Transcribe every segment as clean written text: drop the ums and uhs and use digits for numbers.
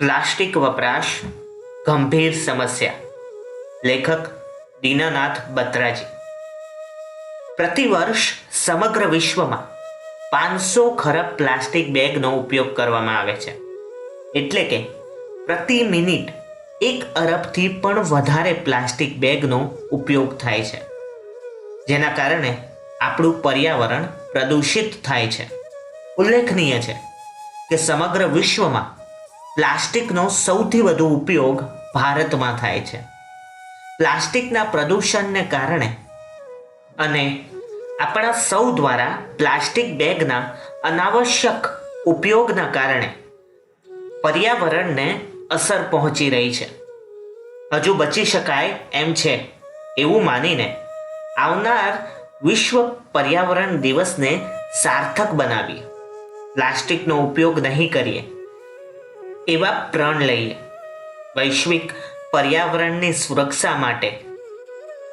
Plastic વપરાશ ગંભીર સમસ્યા. લેખક દીનાનાથ બત્રાજી. પ્રતિવર્ષ સમગ્ર વિશ્વમાં 500 ખરબ પ્લાસ્ટિક બેગનો ઉપયોગ કરવામાં આવે છે. એટલે કે પ્રતિ મિનિટ 1 અરબથી પણ વધારે પ્લાસ્ટિક બેગનો ઉપયોગ થાય છે, જેના કારણે આપણું પર્યાવરણ પ્રદૂષિત થાય છે. ઉલ્લેખનીય છે કે સમગ્ર વિશ્વમાં પ્લાસ્ટિકનો સૌથી વધુ ઉપયોગ ભારતમાં થાય છે. પ્લાસ્ટિકના પ્રદૂષણને કારણે અને આપણા સૌ દ્વારા પ્લાસ્ટિક બેગના અનાવશ્યક ઉપયોગના કારણે પર્યાવરણને અસર પહોંચી રહી છે. હજુ બચી શકાય એમ છે એવું માનીને આવનાર વિશ્વ પર્યાવરણ દિવસને સાર્થક બનાવીએ, પ્લાસ્ટિકનો ઉપયોગ નહીં કરીએ એવા પ્રણ લઈએ. વૈશ્વિક પર્યાવરણની સુરક્ષા માટે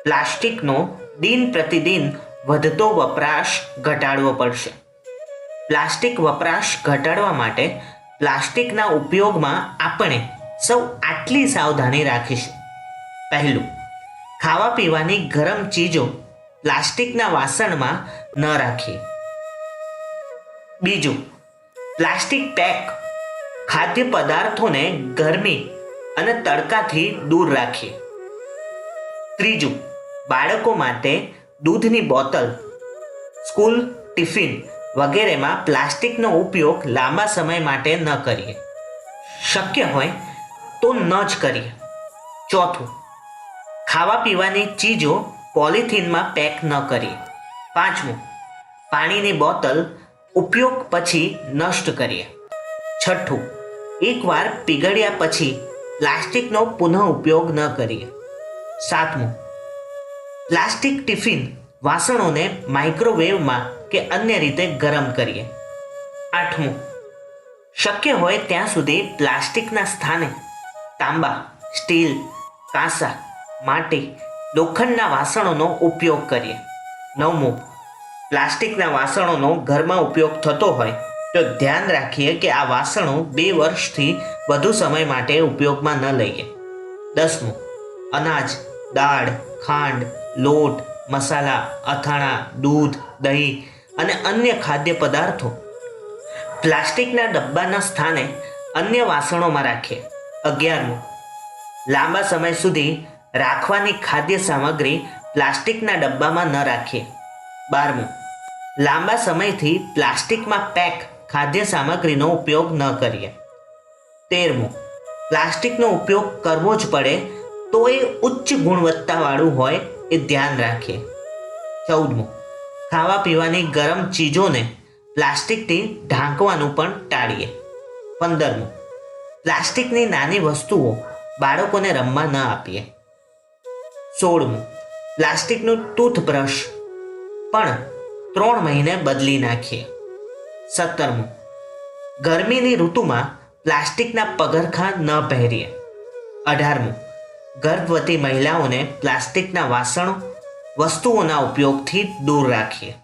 પ્લાસ્ટિકનો દિન પ્રતિદિન વધતો વપરાશ ઘટાડવો પડશે. પ્લાસ્ટિક વપરાશ ઘટાડવા માટે પ્લાસ્ટિકના ઉપયોગમાં આપણે સૌ આટલી સાવધાની રાખીશું. પહેલું, ખાવા પીવાની ગરમ ચીજો પ્લાસ્ટિકના વાસણમાં ન રાખીએ. બીજું, પ્લાસ્ટિક પેક ખાદ્ય પદાર્થોને ગરમી અને તડકાથી દૂર રાખીએ. ત્રીજું, બાળકો માટે દૂધની બોટલ, સ્કૂલ ટિફિન વગેરેમાં પ્લાસ્ટિકનો ઉપયોગ લાંબા સમય માટે ન કરીએ. શક્ય હોય તો ન જ કરીએ. ચોથું, ખાવા પીવાની ચીજો પોલિથીનમાં પેક ન કરીએ. પાંચમું, પાણીની બોટલ ઉપયોગ પછી નષ્ટ કરીએ. છઠ્ઠું, એકવાર પીગળ્યા પછી પ્લાસ્ટિકનો પુનઃ ઉપયોગ ન કરીએ. સાતમું, પ્લાસ્ટિક ટિફિન વાસણોને માઇક્રોવેવમાં કે અન્ય રીતે ગરમ કરીએ. આઠમું, શક્ય હોય ત્યાં સુધી પ્લાસ્ટિકના સ્થાને તાંબા, સ્ટીલ, કાંસા, માટી, લોખંડના વાસણોનો ઉપયોગ કરીએ. નવમું, પ્લાસ્ટિકના વાસણોનો ઘરમાં ઉપયોગ થતો હોય તો ધ્યાન રાખીએ કે આ વાસણો 2 વર્ષથી વધુ સમય માટે ઉપયોગમાં ન લઈએ. 10મું, અનાજ, દાળ, ખાંડ, લોટ, મસાલા, અથાણા, દૂધ, દહીં અને અન્ય ખાદ્ય પદાર્થો પ્લાસ્ટિકના ડબ્બાના સ્થાને અન્ય વાસણોમાં રાખીએ. 11મું, લાંબા સમય સુધી રાખવાની ખાદ્ય સામગ્રી પ્લાસ્ટિકના ડબ્બામાં ન રાખીએ. 12મું, લાંબા સમયથી પ્લાસ્ટિકમાં પેક ખાદ્ય સામગ્રીનો ઉપયોગ ન કરીએ. 13મું, પ્લાસ્ટિકનો ઉપયોગ કરવો જ પડે તો એ ઉચ્ચ ગુણવત્તાવાળું હોય એ ધ્યાન રાખીએ. 14મું, ખાવા પીવાની ગરમ ચીજોને પ્લાસ્ટિકથી ઢાંકવાનું પણ ટાળીએ. 15મું, પ્લાસ્ટિકની નાની વસ્તુઓ બાળકોને રમવા ન આપીએ. 16મું, પ્લાસ્ટિકનું ટૂથબ્રશ પણ 3 મહિને બદલી નાખીએ. 17મું, ગરમીની ઋતુમાં પ્લાસ્ટિકના પગરખાં ન પહેરીએ. 18મું, ગર્ભવતી મહિલાઓને પ્લાસ્ટિકના વાસણો વસ્તુઓના ઉપયોગથી દૂર રાખીએ.